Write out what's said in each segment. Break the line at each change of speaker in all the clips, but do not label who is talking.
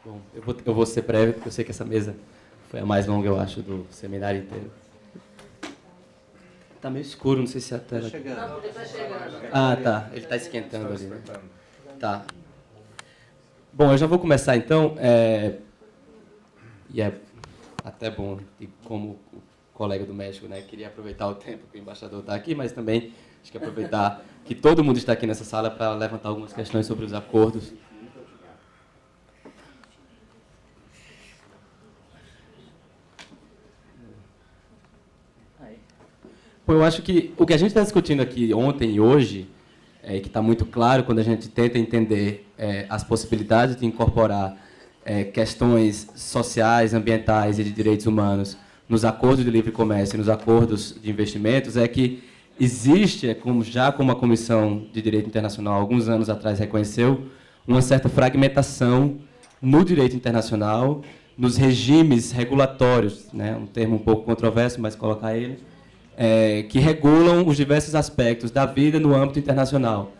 Bom, eu vou ser breve, porque eu sei que essa mesa foi a mais longa, eu acho, do seminário inteiro. Está meio escuro, não sei se a tela...
Está chegando. Não, ele está chegando.
Ah, tá. Ele está esquentando ali, né? Tá. Bom, eu já vou começar, então. E é até bom, e como o colega do México, né, queria aproveitar o tempo que o embaixador está aqui, mas também acho que aproveitar que todo mundo está aqui nessa sala para levantar algumas questões sobre os acordos. Bom, eu acho que o que a gente está discutindo aqui ontem e hoje, que está muito claro quando a gente tenta entender as possibilidades de incorporar questões sociais, ambientais e de direitos humanos nos acordos de livre comércio e nos acordos de investimentos, é que existe, como a Comissão de Direito Internacional alguns anos atrás reconheceu, uma certa fragmentação no direito internacional, nos regimes regulatórios, né, um termo um pouco controverso, mas colocar ele, que regulam os diversos aspectos da vida no âmbito internacional.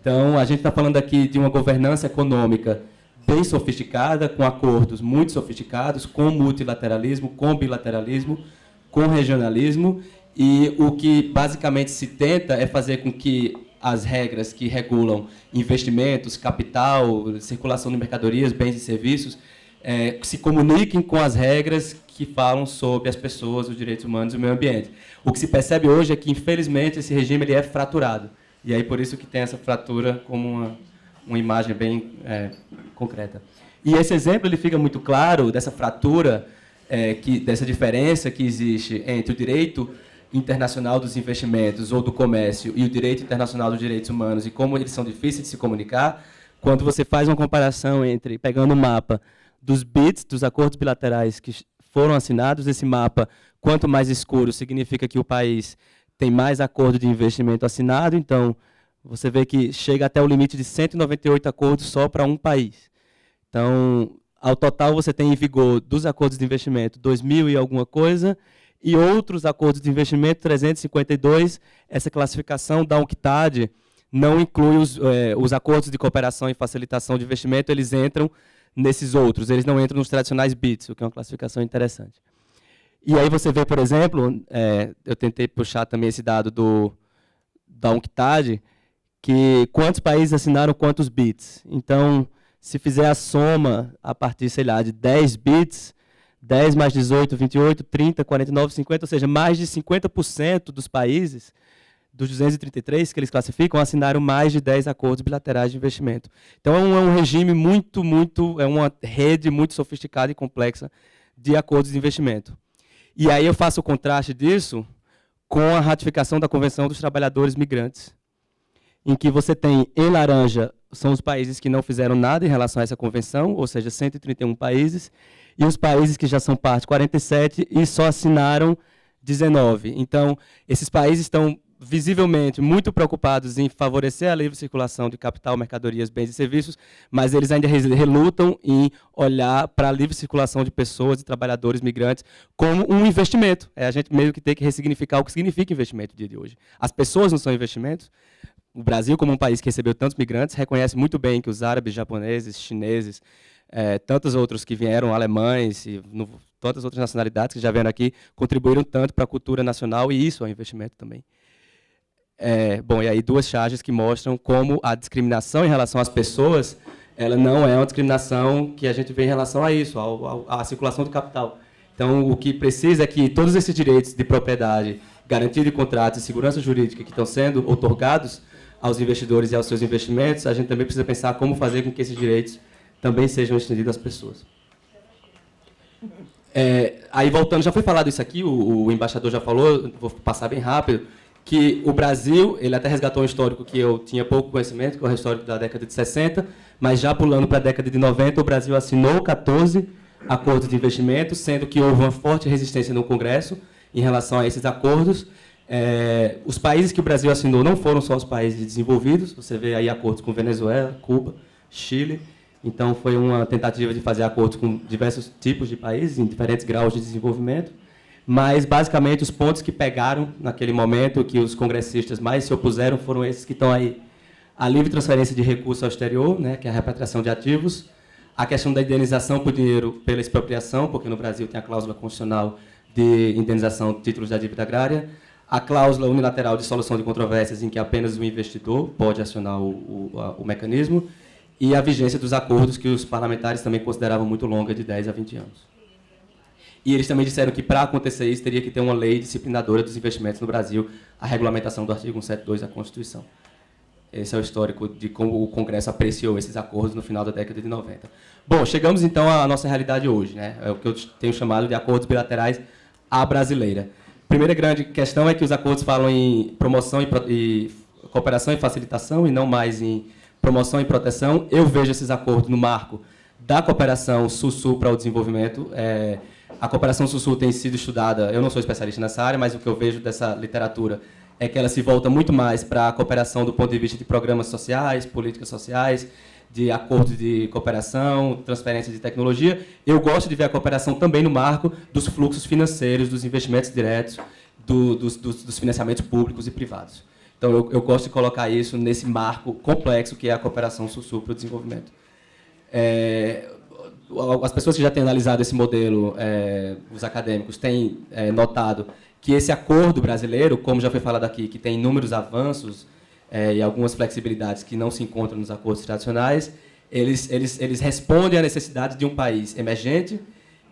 Então, a gente está falando aqui de uma governança econômica bem sofisticada, com acordos muito sofisticados, com multilateralismo, com bilateralismo, com regionalismo, e o que basicamente se tenta é fazer com que as regras que regulam investimentos, capital, circulação de mercadorias, bens e serviços, se comuniquem com as regras que falam sobre as pessoas, os direitos humanos e o meio ambiente. O que se percebe hoje é que, infelizmente, esse regime ele é fraturado. E aí, por isso que tem essa fratura como uma imagem bem concreta. E esse exemplo ele fica muito claro dessa fratura, dessa diferença que existe entre o direito internacional dos investimentos ou do comércio e o direito internacional dos direitos humanos e como eles são difíceis de se comunicar, quando você faz uma comparação entre, pegando o mapa dos BITs, dos acordos bilaterais que foram assinados, esse mapa, quanto mais escuro, significa que o país tem mais acordo de investimento assinado, então você vê que chega até o limite de 198 acordos só para um país. Então, ao total, você tem em vigor dos acordos de investimento 2.000 e alguma coisa, e outros acordos de investimento 352. Essa classificação da UNCTAD não inclui os acordos de cooperação e facilitação de investimento, eles entram nesses outros, eles não entram nos tradicionais BITs, o que é uma classificação interessante. E aí você vê, por exemplo, eu tentei puxar também esse dado da UNCTAD, que quantos países assinaram quantos BITs. Então, se fizer a soma a partir, sei lá, de 10 BITs, 10 mais 18, 28, 30, 49, 50, ou seja, mais de 50% dos países, dos 233 que eles classificam, assinaram mais de 10 acordos bilaterais de investimento. Então, é um regime é uma rede muito sofisticada e complexa de acordos de investimento. E aí eu faço o contraste disso com a ratificação da Convenção dos Trabalhadores Migrantes, em que você tem, em laranja, são os países que não fizeram nada em relação a essa convenção, ou seja, 131 países, e os países que já são parte, 47, e só assinaram 19. Então, esses países estão visivelmente muito preocupados em favorecer a livre circulação de capital, mercadorias, bens e serviços, mas eles ainda relutam em olhar para a livre circulação de pessoas e trabalhadores migrantes como um investimento. A gente meio que tem que ressignificar o que significa investimento no dia de hoje. As pessoas não são investimentos. O Brasil, como um país que recebeu tantos migrantes, reconhece muito bem que os árabes, japoneses, chineses, tantos outros que vieram, alemães e tantas outras nacionalidades que já vieram aqui, contribuíram tanto para a cultura nacional, e isso é um investimento também. Bom, e aí duas charges que mostram como a discriminação em relação às pessoas, ela não é uma discriminação que a gente vê em relação a isso, à circulação do capital. Então, o que precisa é que todos esses direitos de propriedade, garantia de contratos e segurança jurídica que estão sendo outorgados aos investidores e aos seus investimentos, a gente também precisa pensar como fazer com que esses direitos também sejam estendidos às pessoas. Aí, voltando, já foi falado isso aqui, o embaixador já falou, vou passar bem rápido, que o Brasil, ele até resgatou um histórico que eu tinha pouco conhecimento, que é o histórico da década de 60, mas já pulando para a década de 90, o Brasil assinou 14 acordos de investimento, sendo que houve uma forte resistência no Congresso em relação a esses acordos. Os países que o Brasil assinou não foram só os países desenvolvidos, você vê aí acordos com Venezuela, Cuba, Chile, então foi uma tentativa de fazer acordos com diversos tipos de países, em diferentes graus de desenvolvimento, mas, basicamente, os pontos que pegaram naquele momento, que os congressistas mais se opuseram, foram esses que estão aí. A livre transferência de recursos ao exterior, né, que é a repatriação de ativos, a questão da indenização por dinheiro pela expropriação, porque no Brasil tem a cláusula constitucional de indenização de títulos da dívida agrária, a cláusula unilateral de solução de controvérsias, em que apenas o investidor pode acionar o mecanismo, e a vigência dos acordos que os parlamentares também consideravam muito longa, de 10 a 20 anos. E eles também disseram que, para acontecer isso, teria que ter uma lei disciplinadora dos investimentos no Brasil, a regulamentação do artigo 172 da Constituição. Esse é o histórico de como o Congresso apreciou esses acordos no final da década de 90. Bom, chegamos então à nossa realidade hoje, né? É o que eu tenho chamado de acordos bilaterais à brasileira. A primeira grande questão é que os acordos falam em promoção e cooperação e facilitação, e não mais em promoção e proteção. Eu vejo esses acordos no marco da cooperação Sul-Sul para o desenvolvimento. A cooperação Sul-Sul tem sido estudada, eu não sou especialista nessa área, mas o que eu vejo dessa literatura é que ela se volta muito mais para a cooperação do ponto de vista de programas sociais, políticas sociais, de acordos de cooperação, transferência de tecnologia. Eu gosto de ver a cooperação também no marco dos fluxos financeiros, dos investimentos diretos, dos financiamentos públicos e privados. Então, eu gosto de colocar isso nesse marco complexo que é a cooperação Sul-Sul para o desenvolvimento. As pessoas que já têm analisado esse modelo, os acadêmicos, têm notado que esse acordo brasileiro, como já foi falado aqui, que tem inúmeros avanços e algumas flexibilidades que não se encontram nos acordos tradicionais, eles respondem à necessidade de um país emergente,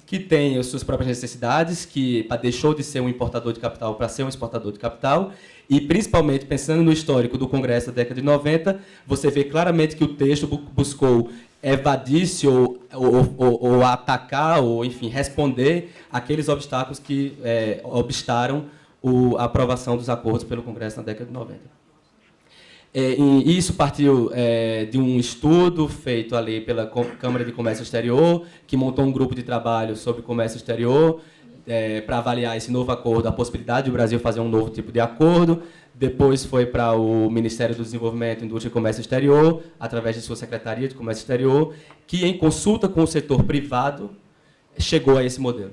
que tem as suas próprias necessidades, que deixou de ser um importador de capital para ser um exportador de capital, e, principalmente, pensando no histórico do Congresso da década de 90, você vê claramente que o texto buscou evadir-se ou atacar, ou, enfim, responder aqueles obstáculos que obstaram a aprovação dos acordos pelo Congresso na década de 90. E isso partiu de um estudo feito ali pela Câmara de Comércio Exterior, que montou um grupo de trabalho sobre comércio exterior para avaliar esse novo acordo, a possibilidade do Brasil fazer um novo tipo de acordo. Depois foi para o Ministério do Desenvolvimento, Indústria e Comércio Exterior, através de sua Secretaria de Comércio Exterior, que, em consulta com o setor privado, chegou a esse modelo.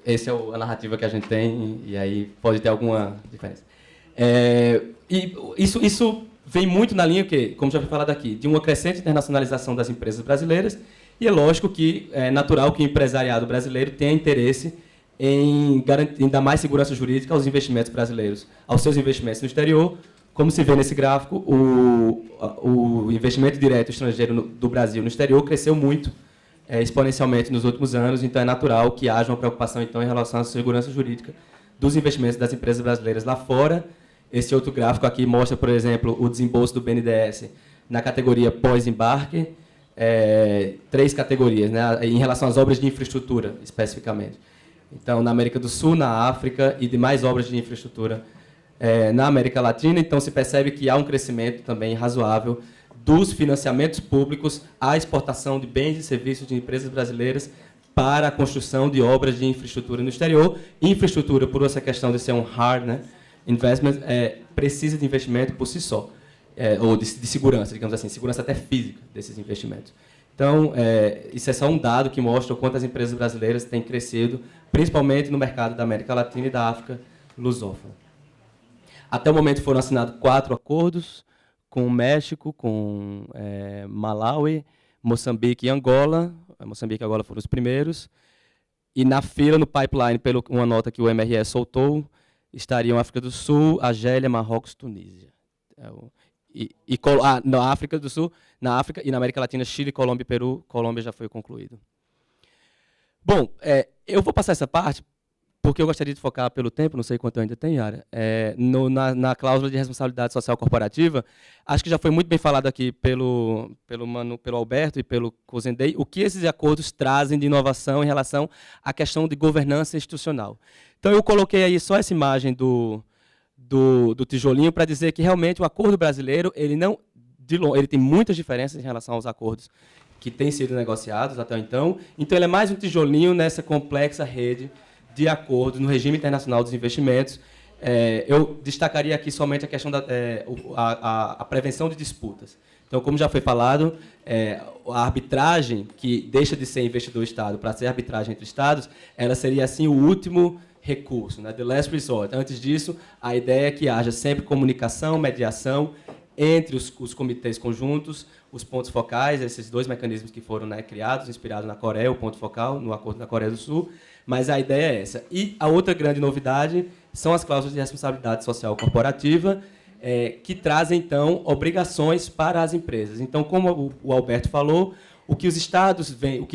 Essa é a narrativa que a gente tem, e aí pode ter alguma diferença. E isso vem muito na linha, que, como já foi falado aqui, de uma crescente internacionalização das empresas brasileiras, e é lógico que é natural que o empresariado brasileiro tenha interesse em dar mais segurança jurídica aos investimentos brasileiros, aos seus investimentos no exterior. Como se vê nesse gráfico, o investimento direto estrangeiro do Brasil no exterior cresceu muito, exponencialmente nos últimos anos, então é natural que haja uma preocupação então, em relação à segurança jurídica dos investimentos das empresas brasileiras lá fora. Esse outro gráfico aqui mostra, por exemplo, o desembolso do BNDES na categoria pós-embarque, 3 categorias, né, em relação às obras de infraestrutura, especificamente. Então, na América do Sul, na África e demais obras de infraestrutura na América Latina, então se percebe que há um crescimento também razoável dos financiamentos públicos à exportação de bens e serviços de empresas brasileiras para a construção de obras de infraestrutura no exterior. Infraestrutura, por essa questão de ser um hard, né, investment, precisa de investimento por si só, ou de segurança, digamos assim, segurança até física desses investimentos. Então, isso é só um dado que mostra o quanto as empresas brasileiras têm crescido, principalmente no mercado da América Latina e da África lusófona. Até o momento foram assinados 4 acordos com o México, com Malawi, Moçambique e Angola. Moçambique e Angola foram os primeiros. E na fila, no pipeline, pela uma nota que o MRE soltou, estariam África do Sul, Argélia, Marrocos, Tunísia. Na África do Sul, na África e na América Latina, Chile, Colômbia e Peru. Colômbia já foi concluído. Bom, eu vou passar essa parte porque eu gostaria de focar pelo tempo, não sei quanto eu ainda tenho, Yara, na cláusula de responsabilidade social corporativa. Acho que já foi muito bem falado aqui pelo Alberto e pelo Cozendei, o que esses acordos trazem de inovação em relação à questão de governança institucional. Então, eu coloquei aí só essa imagem do tijolinho para dizer que, realmente, o acordo brasileiro ele tem muitas diferenças em relação aos acordos que têm sido negociados até então. Então, ele é mais um tijolinho nessa complexa rede de acordos no regime internacional dos investimentos. Eu destacaria aqui somente a questão da prevenção de disputas. Então, como já foi falado, a arbitragem, que deixa de ser investidor-Estado para ser arbitragem entre Estados, ela seria, assim, o último recurso, né? The last resort. Antes disso, a ideia é que haja sempre comunicação, mediação entre os comitês conjuntos, os pontos focais, esses dois mecanismos que foram, né, criados, inspirados na Coreia, o ponto focal, no Acordo da Coreia do Sul, mas a ideia é essa. E a outra grande novidade são as cláusulas de responsabilidade social corporativa, que trazem, então, obrigações para as empresas. Então, como o Alberto falou, o que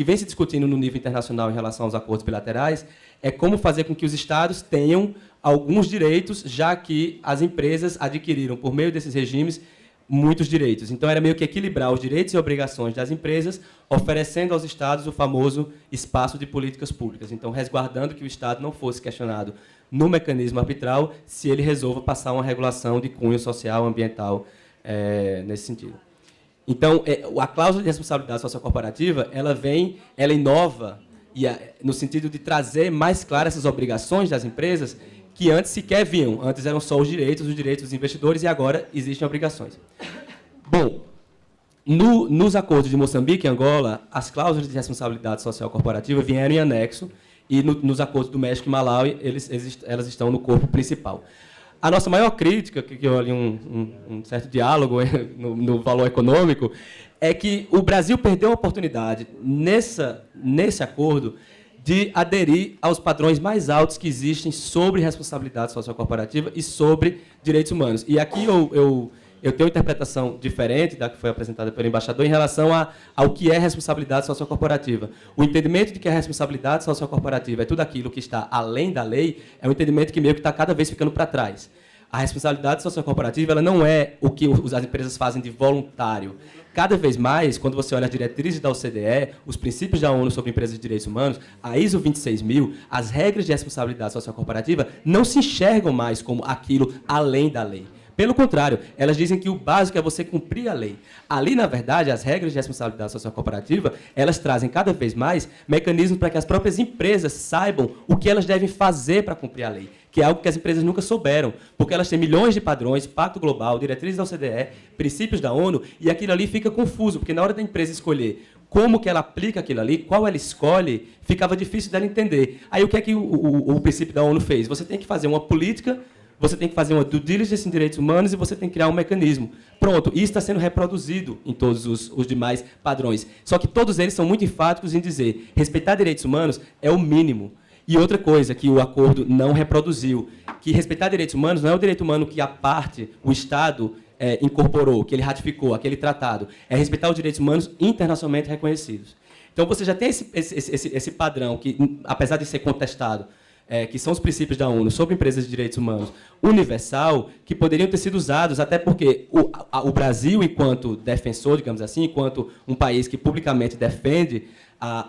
vem se discutindo no nível internacional em relação aos acordos bilaterais é como fazer com que os Estados tenham alguns direitos, já que as empresas adquiriram, por meio desses regimes, muitos direitos. Então, era meio que equilibrar os direitos e obrigações das empresas, oferecendo aos Estados o famoso espaço de políticas públicas. Então, resguardando que o Estado não fosse questionado no mecanismo arbitral se ele resolva passar uma regulação de cunho social, ambiental, nesse sentido. Então, a cláusula de responsabilidade social corporativa, ela inova no sentido de trazer mais claras essas obrigações das empresas que antes sequer vinham. Antes eram só os direitos dos investidores, e agora existem obrigações. Bom, nos acordos de Moçambique e Angola, as cláusulas de responsabilidade social corporativa vieram em anexo, e nos acordos do México e Malawi, elas estão no corpo principal. A nossa maior crítica, que eu ali um certo diálogo no valor econômico, é que o Brasil perdeu a oportunidade, nesse acordo, de aderir aos padrões mais altos que existem sobre responsabilidade social corporativa e sobre direitos humanos. E aqui eu tenho uma interpretação diferente da que foi apresentada pelo embaixador em relação ao que é responsabilidade social corporativa. O entendimento de que a responsabilidade social corporativa é tudo aquilo que está além da lei é um entendimento que meio que está cada vez ficando para trás. A responsabilidade social corporativa ela não é o que as empresas fazem de voluntário. Cada vez mais, quando você olha as diretrizes da OCDE, os princípios da ONU sobre empresas de direitos humanos, a ISO 26000, as regras de responsabilidade social corporativa não se enxergam mais como aquilo além da lei. Pelo contrário, elas dizem que o básico é você cumprir a lei. Ali, na verdade, as regras de responsabilidade social corporativa, elas trazem cada vez mais mecanismos para que as próprias empresas saibam o que elas devem fazer para cumprir a lei, que é algo que as empresas nunca souberam, porque elas têm milhões de padrões, Pacto Global, diretrizes da OCDE, princípios da ONU, e aquilo ali fica confuso, porque na hora da empresa escolher como que ela aplica aquilo ali, qual ela escolhe, ficava difícil dela entender. Aí o que é que o princípio da ONU fez? Você tem que fazer uma política, você tem que fazer uma due diligence em direitos humanos e você tem que criar um mecanismo. Pronto, isso está sendo reproduzido em todos os demais padrões. Só que todos eles são muito enfáticos em dizer respeitar direitos humanos é o mínimo. E outra coisa que o acordo não reproduziu, que respeitar direitos humanos não é o direito humano que a parte, o Estado, incorporou, que ele ratificou, aquele tratado. É respeitar os direitos humanos internacionalmente reconhecidos. Então, você já tem esse padrão que, apesar de ser contestado, que são os princípios da ONU sobre empresas de direitos humanos, universal, que poderiam ter sido usados, até porque o Brasil, enquanto defensor, digamos assim, enquanto um país que publicamente defende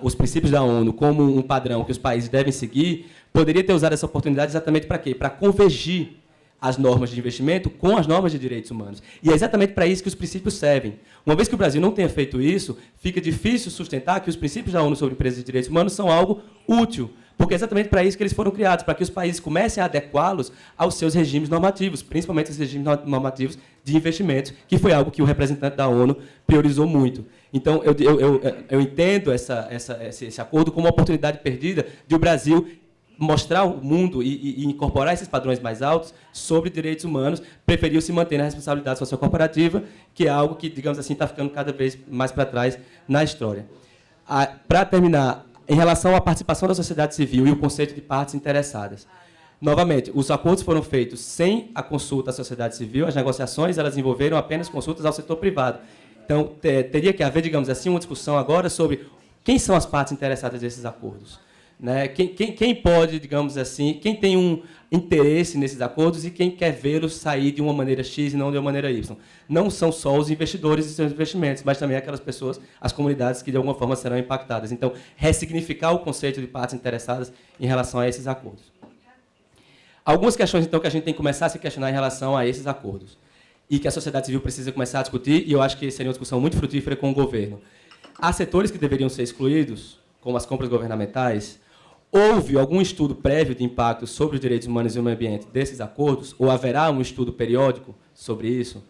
os princípios da ONU como um padrão que os países devem seguir, poderia ter usado essa oportunidade exatamente para quê? Para convergir as normas de investimento com as normas de direitos humanos. E é exatamente para isso que os princípios servem. Uma vez que o Brasil não tenha feito isso, fica difícil sustentar que os princípios da ONU sobre empresas de direitos humanos são algo útil, porque é exatamente para isso que eles foram criados, para que os países comecem a adequá-los aos seus regimes normativos, principalmente os regimes normativos de investimentos, que foi algo que o representante da ONU priorizou muito. Então, eu entendo esse acordo como uma oportunidade perdida de o Brasil mostrar ao mundo e incorporar esses padrões mais altos sobre direitos humanos, preferiu se manter na responsabilidade social corporativa, que é algo que, digamos assim, está ficando cada vez mais para trás na história. Para terminar, em relação à participação da sociedade civil e o conceito de partes interessadas. Novamente, os acordos foram feitos sem a consulta à sociedade civil, as negociações elas envolveram apenas consultas ao setor privado. Então, teria que haver, digamos assim, uma discussão agora sobre quem são as partes interessadas desses acordos. Né? Quem pode, digamos assim, quem tem um interesse nesses acordos e quem quer vê-los sair de uma maneira X e não de uma maneira Y. Não são só os investidores e seus investimentos, mas também aquelas pessoas, as comunidades que de alguma forma serão impactadas. Então, ressignificar o conceito de partes interessadas em relação a esses acordos. Algumas questões, então, que a gente tem que começar a se questionar em relação a esses acordos e que a sociedade civil precisa começar a discutir, e eu acho que seria uma discussão muito frutífera com o governo. Há setores que deveriam ser excluídos, como as compras governamentais. Houve algum estudo prévio de impacto sobre os direitos humanos e o meio ambiente desses acordos? Ou haverá um estudo periódico sobre isso?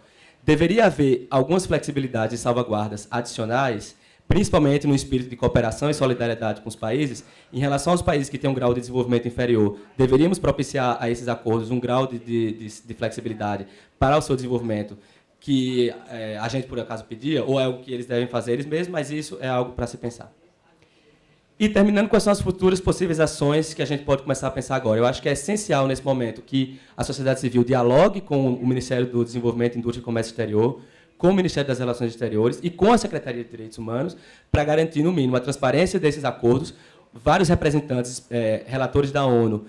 Deveria haver algumas flexibilidades e salvaguardas adicionais, principalmente no espírito de cooperação e solidariedade com os países. Em relação aos países que têm um grau de desenvolvimento inferior, deveríamos propiciar a esses acordos um grau de flexibilidade para o seu desenvolvimento, que a gente, por acaso, pedia, ou é algo que eles devem fazer eles mesmos, mas isso é algo para se pensar. E terminando, quais são as futuras possíveis ações que a gente pode começar a pensar agora? Eu acho que é essencial, nesse momento, que a sociedade civil dialogue com o Ministério do Desenvolvimento, Indústria e Comércio Exterior, com o Ministério das Relações Exteriores e com a Secretaria de Direitos Humanos, para garantir, no mínimo, a transparência desses acordos. Vários representantes, relatores da ONU,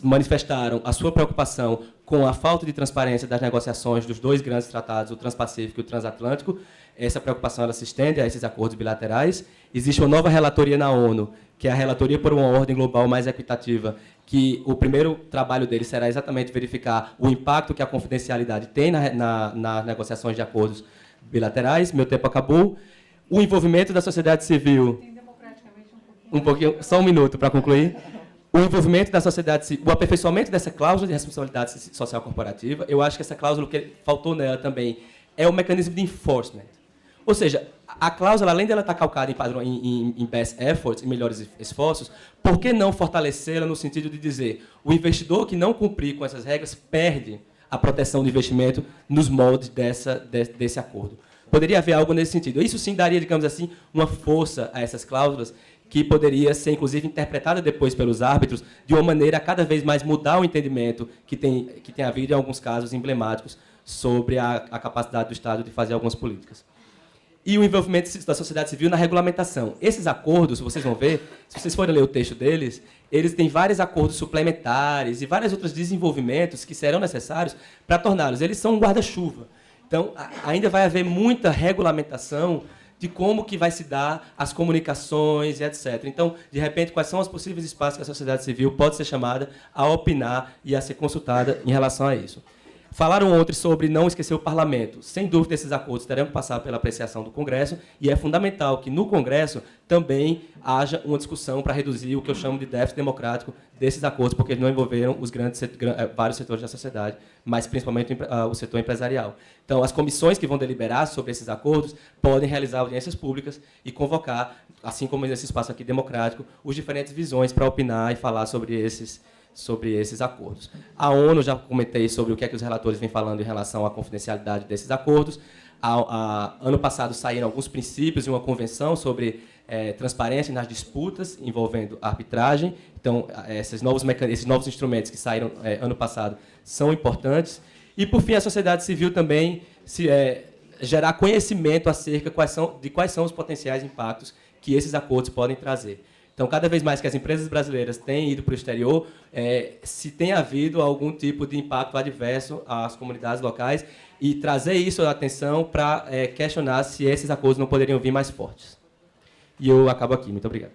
manifestaram a sua preocupação com a falta de transparência das negociações dos dois grandes tratados, o Transpacífico e o Transatlântico. Essa preocupação ela se estende a esses acordos bilaterais. Existe uma nova relatoria na ONU, que é a Relatoria por uma Ordem Global Mais Equitativa, que o primeiro trabalho dele será exatamente verificar o impacto que a confidencialidade tem nas negociações de acordos bilaterais. Meu tempo acabou. O envolvimento da sociedade civil... Tem democraticamente um pouquinho... Só um minuto para concluir. O envolvimento da sociedade civil, o aperfeiçoamento dessa cláusula de responsabilidade social corporativa, eu acho que essa cláusula, o que faltou nela também, é o mecanismo de enforcement. Ou seja, a cláusula, além dela estar calcada em padrão, em best efforts, em melhores esforços, por que não fortalecê-la no sentido de dizer o investidor que não cumprir com essas regras perde a proteção do investimento nos moldes desse acordo? Poderia haver algo nesse sentido. Isso sim daria, digamos assim, uma força a essas cláusulas que poderia ser, inclusive, interpretada depois pelos árbitros de uma maneira a cada vez mais mudar o entendimento que tem havido em alguns casos emblemáticos sobre a capacidade do Estado de fazer algumas políticas. E o envolvimento da sociedade civil na regulamentação. Esses acordos, vocês vão ver, se vocês forem ler o texto deles, eles têm vários acordos suplementares e vários outros desenvolvimentos que serão necessários para torná-los. Eles são um guarda-chuva. Então, ainda vai haver muita regulamentação de como que vai se dar as comunicações e etc. Então, de repente, quais são os possíveis espaços que a sociedade civil pode ser chamada a opinar e a ser consultada em relação a isso. Falaram ontem sobre não esquecer o parlamento. Sem dúvida, esses acordos terão que passar pela apreciação do Congresso e é fundamental que no Congresso também haja uma discussão para reduzir o que eu chamo de déficit democrático desses acordos, porque eles não envolveram os vários setores da sociedade, mas principalmente o setor empresarial. Então, as comissões que vão deliberar sobre esses acordos podem realizar audiências públicas e convocar, assim como nesse espaço aqui democrático, os diferentes visões para opinar e falar sobre esses acordos. A ONU, já comentei sobre o que é que os relatores vêm falando em relação à confidencialidade desses acordos. Ano passado saíram alguns princípios de uma convenção sobre transparência nas disputas envolvendo arbitragem. Então, esses novos instrumentos que saíram ano passado são importantes. E, por fim, a sociedade civil também gerar conhecimento acerca de quais são os potenciais impactos que esses acordos podem trazer. Então, cada vez mais que as empresas brasileiras têm ido para o exterior, se tem havido algum tipo de impacto adverso às comunidades locais e trazer isso à atenção para questionar se esses acordos não poderiam vir mais fortes. E eu acabo aqui. Muito obrigado.